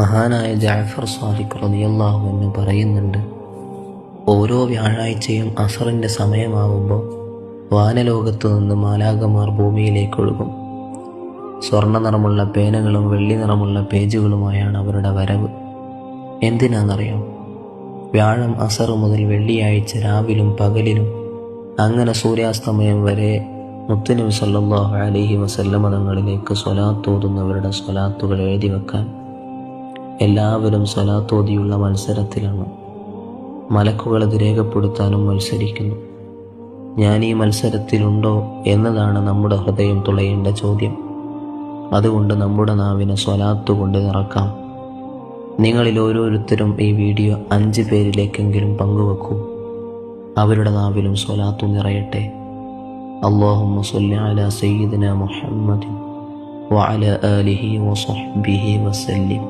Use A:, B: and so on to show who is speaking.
A: മഹാനായ ജഅഫർ സാദിഖ് റളിയല്ലാഹു അൻഹു പറയുന്നുണ്ട്, ഓരോ വ്യാഴാഴ്ചയും അസറിൻ്റെ സമയമാവുമ്പോൾ വാനലോകത്തു നിന്ന് മാലാഖമാർ ഭൂമിയിലേക്ക് ഒഴുകും. സ്വർണ്ണ നിറമുള്ള പേനകളും വെള്ളി നിറമുള്ള പേജുകളുമായാണ് അവരുടെ വരവ്. എന്തിനാണെന്നറിയാം? വ്യാഴം അസർ മുതൽ വെള്ളിയാഴ്ച രാവിലും പകലിലും അങ്ങനെ സൂര്യാസ്തമയം വരെ മുത്തുനബി സല്ലല്ലാഹു അലൈഹി വസല്ലമ തങ്ങളിലേക്ക് സ്വലാത്തോതുന്നവരുടെ സ്വലാത്തുകൾ എഴുതി വെക്കാൻ എല്ലാവരും സ്വലാത്തോതിയുള്ള മത്സരത്തിലാണ്. മലക്കുകൾ അത് രേഖപ്പെടുത്താനും മത്സരിക്കുന്നു. ഞാൻ ഈ മത്സരത്തിലുണ്ടോ എന്നതാണ് നമ്മുടെ ഹൃദയം തുളയേണ്ട ചോദ്യം. അതുകൊണ്ട് നമ്മുടെ നാവിനെ സ്വലാത്ത് കൊണ്ട് നിറക്കാം. നിങ്ങളിൽ ഓരോരുത്തരും ഈ വീഡിയോ 5 പേരിലേക്കെങ്കിലും പങ്കുവെക്കൂ. അവരുടെ നാവിലും സ്വലാത്തു നിറയട്ടെ. അല്ലാഹുമ്മ സ്വല്ലി അലാ സയ്യിദിനാ മുഹമ്മദിൻ വഅലാ ആലിഹി വസഹ്ബിഹി വസല്ലിം.